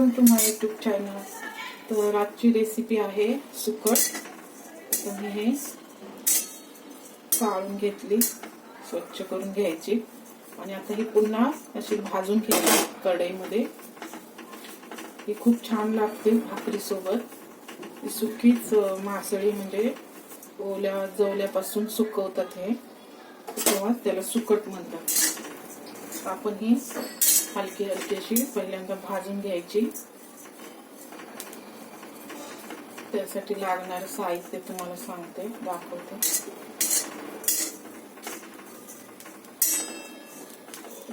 Welcome to my YouTube channel. तर आजची recipe आहे सुकट। तर मी हे काढून घेतली, स्वच्छ करून घ्यायची आणि आता ही पुन्हा अशी भाजून घ्यायची कढईमध्ये। ही खूप छान लागते भाकरी सोबत। ही सुकीच मासळी म्हणजे ओल्या जवल्यापासून सुकवतात हे, तेव्हा त्याला सुकट म्हणतात। आपण ही हलकी हलकीशी पहिल्यांदा भाजून घ्यायची। त्यासाठी लागणारे साहित्य तुम्हाला सांगते, दाखवते।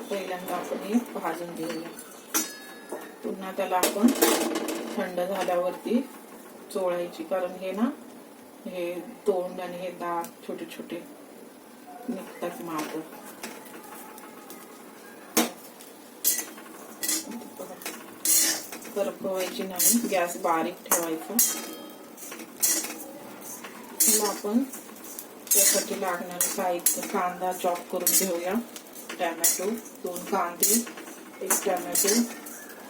पहिल्यांदा आपण हे भाजून घेऊया। पुन्हा त्याला आपण थंड झाल्यावरती चोळायची, कारण हे ना हे तोंड आणि हे दात छोटे छोटे निघतात माग। करपवायची नाही, गॅस बारीक ठेवायचा। चला आपण त्यासाठी लागणारे साहित्य, कांदा चॉप करून घेऊया, टोमॅटो 2 कांदे, 1 टोमॅटो,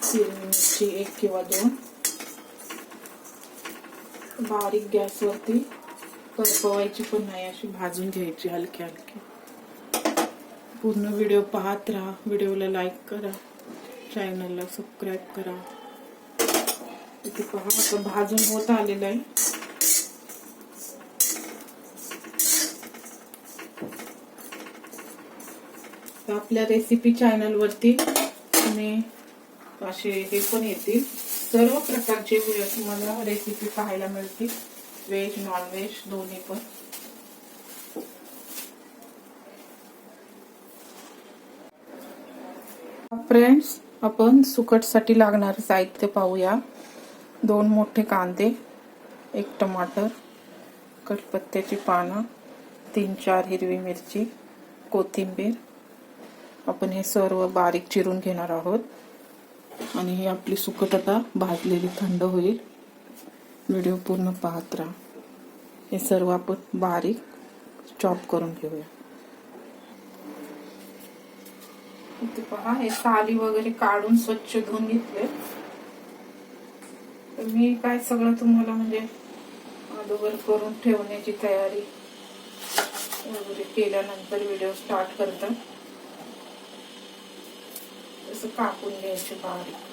हिरवी मिरची 1 किंवा 2। बारीक गॅसवरती करपवायची पण नाही, अशी भाजून घ्यायची हलकी हलकी। पूर्ण व्हिडिओ पाहत राहा, व्हिडिओला लाईक करा, चॅनलला सबस्क्राईब करा। इथे पहा आता भाजून होत आलेलं आहे। तर आपल्या रेसिपी चॅनल वरती तुम्ही असे हे पण येतील, सर्व प्रकारचे तुम्हाला रेसिपी पाहायला मिळतील, व्हेज नॉन व्हेज दोन्ही पण। फ्रेंड्स, आपण सुकटसाठी लागणारे साहित्य पाहूया। 2 मोठे कांदे, 1 टमाटर, कढीपत्त्याची पानं, 3-4 हिरवी मिरची, कोथिंबीर। आपण हे सर्व बारीक चिरून घेणार आहोत आणि ही आपली सुकट आता भाजलेली थंड होईल। व्हिडिओ पूर्ण पाहत राहा। हे सर्व आपण बारीक चॉप करून घेऊया। इथे पहा, हे साली वगैरे काढून स्वच्छ धुवून घेतले। तर मी काय सगळं तुम्हाला म्हणजे अगोदर करून ठेवण्याची तयारी वगैरे केल्यानंतर व्हिडिओ स्टार्ट करतात। असं कापून घ्यायचे बारीक।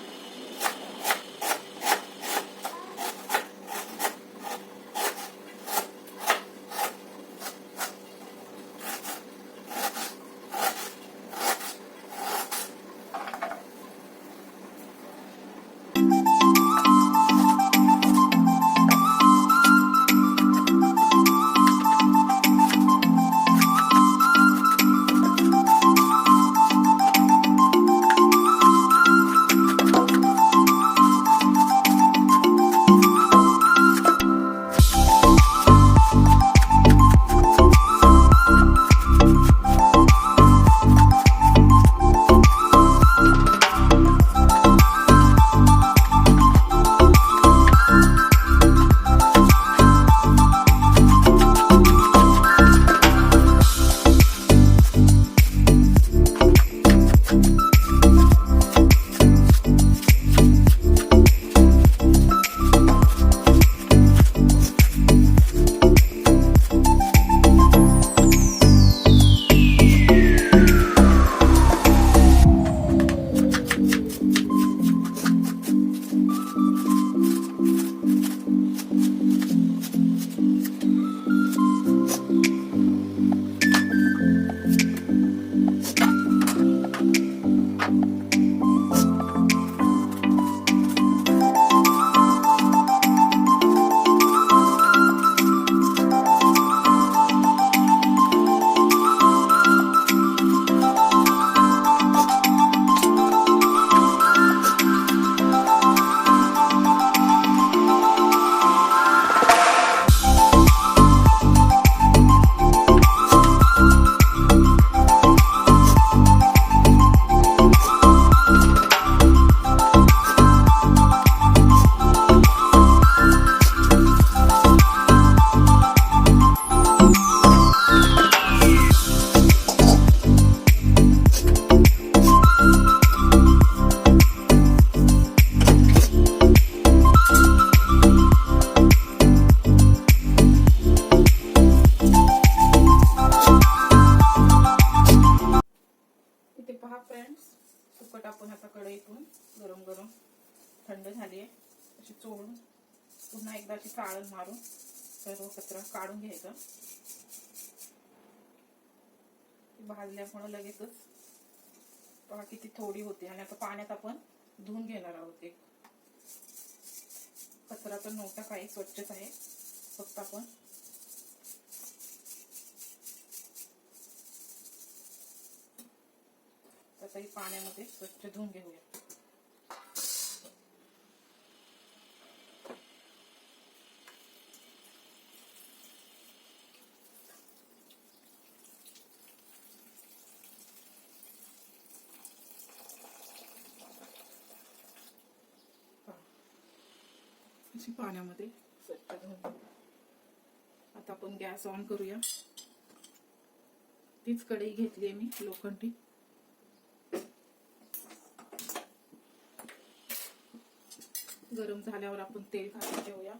चाळण मारून सर्व कचरा काढून घ्यायचा. भाजल्यामुळे लगेचच पहा किती थोडी होते. आणि आता पाण्यात आपण धुवून घेणार आहोत. एक कचरा तर नव्हता काही, स्वच्छच आहे. फक्त आपण आता पाण्यामध्ये स्वच्छ धुवून घेऊया. अशी पाण्यामध्ये स्वच्छ धुवून. आता आपण गॅस ऑन करूया. तीच कढई घेतली आहे मी लोखंडी. गरम झाल्यावर आपण तेल घालून ठेवूया.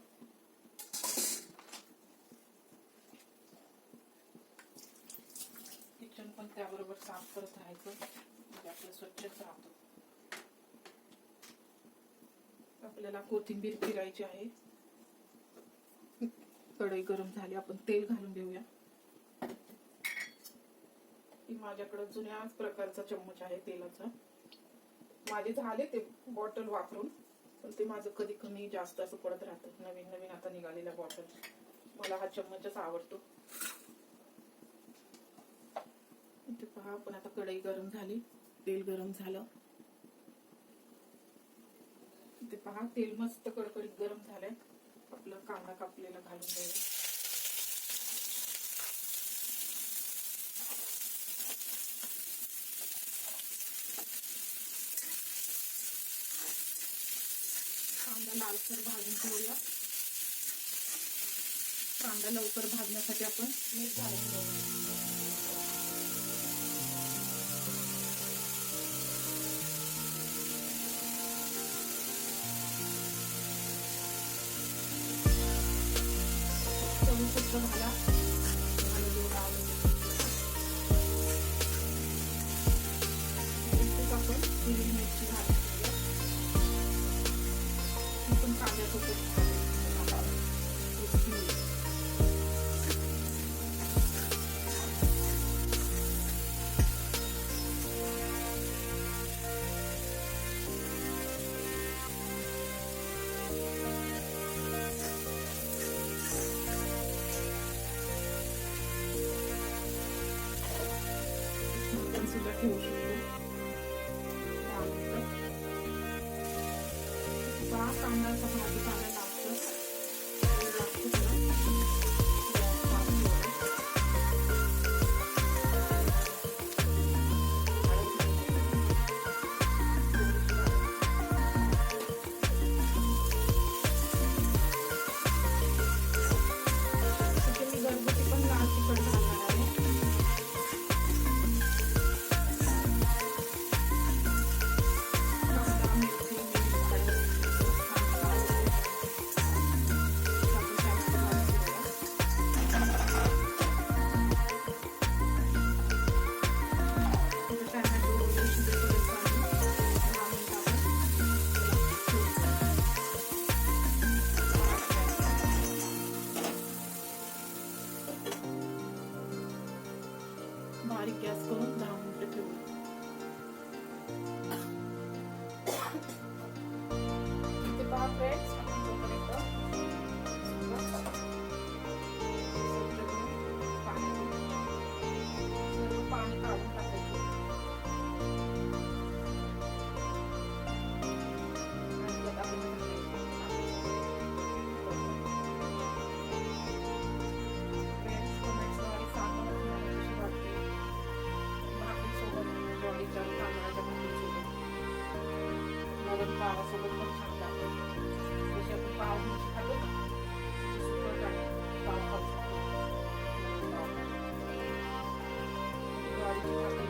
किचन पण त्याबरोबर साफ करत राहायचं, म्हणजे आपलं स्वच्छच राहतो. आपल्याला कोथिंबीर चिरायची आहे. कढई गरम झाली, आपण तेल घालून घेऊया. माझ्याकडे जुन्याच प्रकारचा चम्मच आहे तेलाचा. माझे झाले ते बॉटल वापरून, पण ते माझं कधी कमी जास्त असं पडत राहतं. नवीन नवीन आता निघालेल्या बॉटल. मला हा चम्मचच आवडतो. इथे पहा, पण आता कढई गरम झाली, तेल गरम झालं. इथे पहा, तेल मस्त कडकडीत गरम झालंय. आपलं कांदा कापलेला घालून द्यायला. कांदा लालसर भाजून घेऊया. कांदा लवकर भाजण्यासाठी आपण मीठ घालून घेऊया. कढीपत्ता घाला. आपण हिरवी मिरची घालून घेऊया. पण कांद्यासोबत सुद्धा ठेवू शकतो. कांदा भाजी करायला बारीक गॅस करून 10 मिनिटं ठेवू. इथे पहा फ्रेंड्स, पाणी काढून टाकायचं. पावासोबत पण छान लागते. जशी आपण पावभाजी खातो ना, सुकट आणि पाव खाऊ शकतो. ज्वारीची भाकरी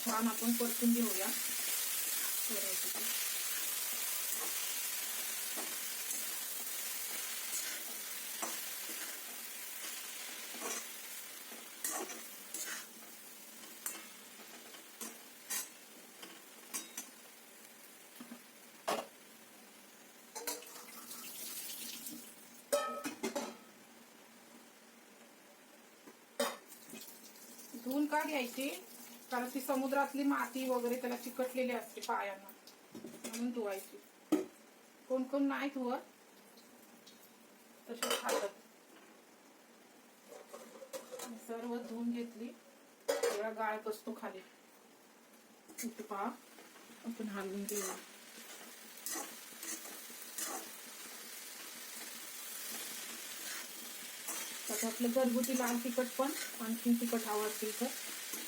छान आपण परतून घेऊया. धुवून का घ्यायची? कारण ती समुद्रातली माती वगैरे त्याला चिकटलेली असते पायांना, म्हणून धुवायची. कोण कोण नाही धुवत, तशी खातात. सर्व धुवून घेतली. थोडा गाळ बसतो खाली. इथे पहा, आपण हलवून घेऊया. आता आपलं घरगुती लाल तिखट पण आणखी तिखट हवं असेल तर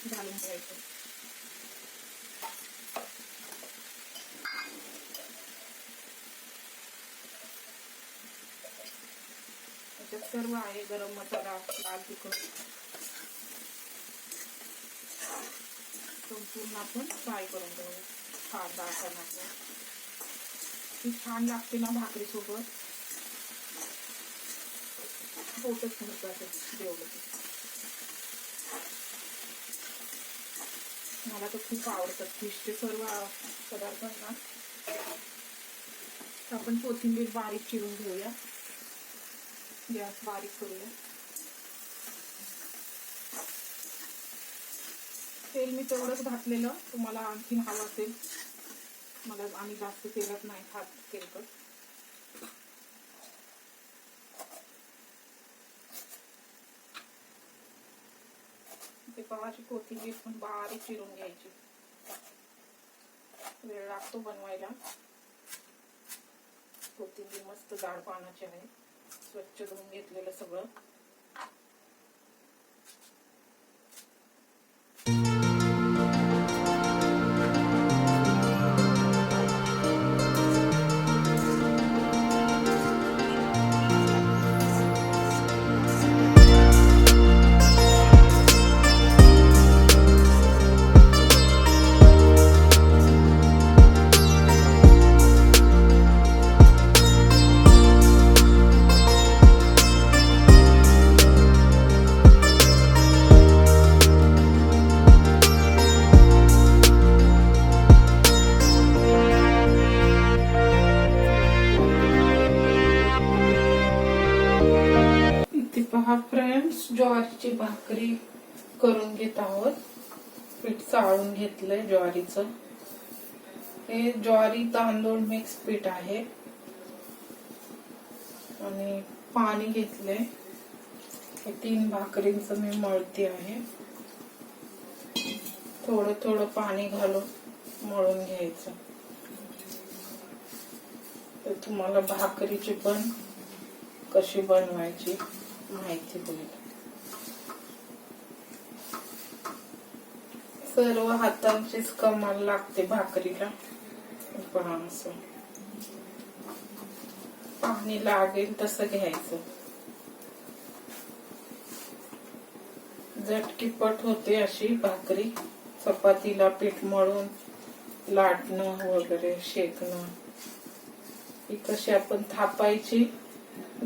घालून घ्यायचं. त्याच्यात सर्व आहे, गरम मसाला, लाल तिखट. पूर्ण आपण फ्राय करून घेऊया. कांदा टमाटर ती छान लागते ना भाकरी सोबत, पोटच भरतात जेवलं. मला तर खूप आवडतात फिशचे सर्व पदार्थ ना. आपण कोथिंबीर बारीक चिरून घेऊया. गॅस बारीक करूया. तेल मी तेवढंच घातलेलं, तुम्हाला आणखीन हवं असेल. मला आम्ही जास्त तेलात नाही खात तेलकट. ते पावाची कोथिंबीर पण बारीक चिरून घ्यायची. वेळ लागतो बनवायला. कोथिंबीर मस्त जाड पानाची आहे, स्वच्छ धुवून घेतलेलं सगळं. पहा फ्रेंड्स, ज्वारीची भाकरी करून घेत आहोत. पीठ चाळून घेतलंय ज्वारीचं. हे ज्वारी तांदूळ मिक्स पीठ आहे. आणि पाणी घेतलंय. हे 3 भाकरींचं मी मळते आहे. थोडं थोडं पाणी घालून मळून घ्यायचं. तर तुम्हाला भाकरीची पण कशी बनवायची माहिती होईल. सर्व हातांचीच कमाल लागते भाकरीला. पण असं पाणी लागेल तसं घ्यायचं. झटकीपट होते अशी भाकरी. चपातीला पीठ मळून लाटणं वगैरे शेकणं, ही कशी आपण थापायची.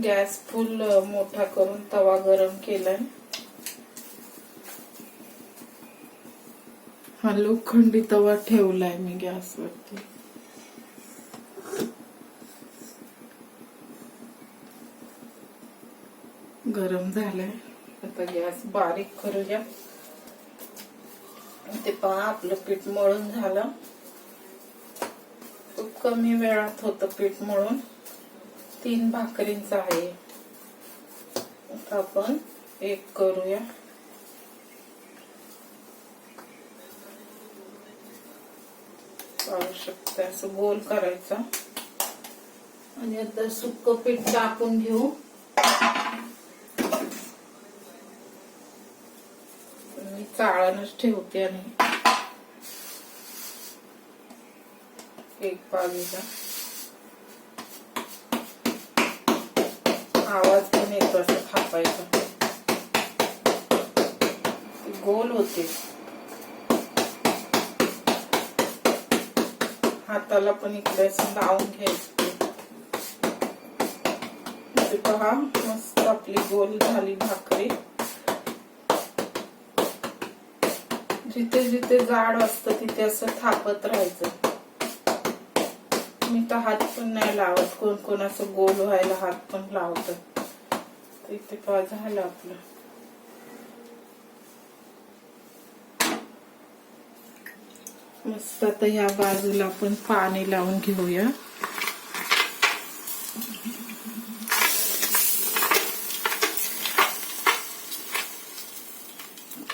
गॅस फुल मोठा करून तवा गरम केलाय. हा लोखंडी तवा ठेवलाय मी गॅसवरती. गरम झालाय. आता गॅस बारीक करूया. ते पहा, आपलं पीठ मळून झालं. खूप कमी वेळात होतं पीठ मळून. 3 भाकरींचं आहे. आता आपण एक करूया. पाहू शकता, असं गोल करायचा. आणि आता सुक्क पीठ टाकून घेऊ. मी चाळणच ठेवते आणि एक बाजूला आवाज पण येतो असं थापायचा. गोल होते. हाताला पण इकडे असं लावून घ्यायचं. इथे पहा मस्त आपली गोल झाली भाकरी. जिथे जिथे जाड असतं तिथे असं थापत राहायचं. मी तर हात पण नाही लावत, कोण कोण असं गोल व्हायला हात पण लावतात. इथे पहा झालं आपलं. मस्त. आता या बाजूला आपण पाणी लावून घेऊया.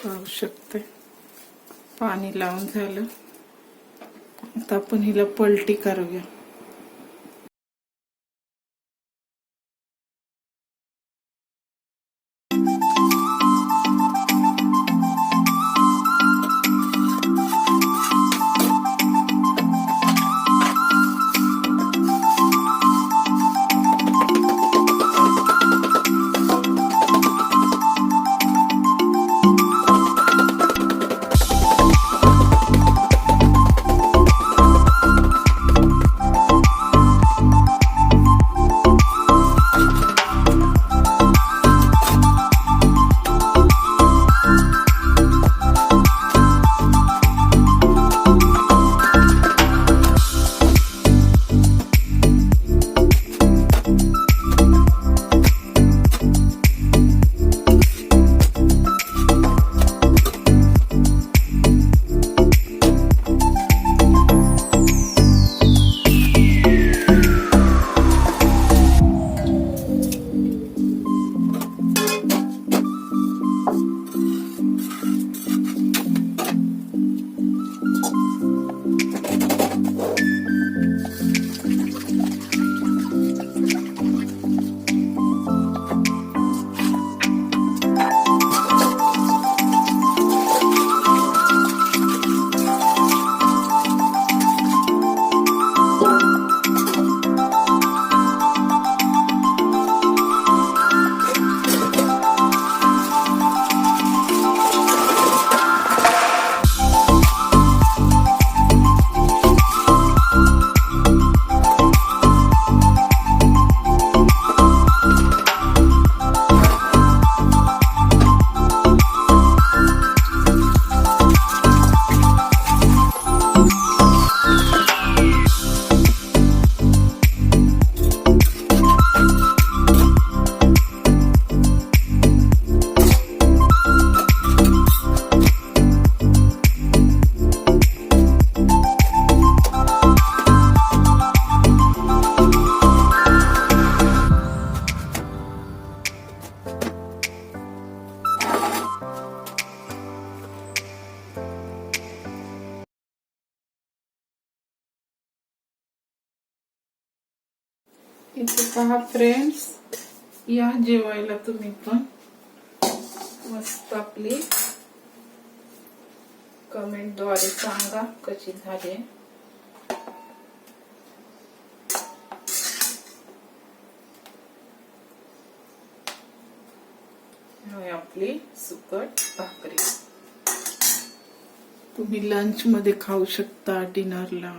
पाहू शकते पाणी लावून झालं. आता आपण हिला पलटी करूया. इथे पहा फ्रेंड्स, या जेवायला तुम्ही पण. मस्त आपली कमेंट द्वारे सांगा कशी झाली. आपली सुकट भाकरी तुम्ही लंच मध्ये खाऊ शकता, डिनरला.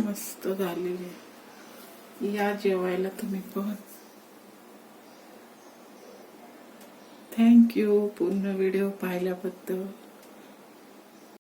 मस्त झालेली. या जेवायला तुम्ही पण. थँक्यू पूर्ण व्हिडिओ पाहिल्याबद्दल.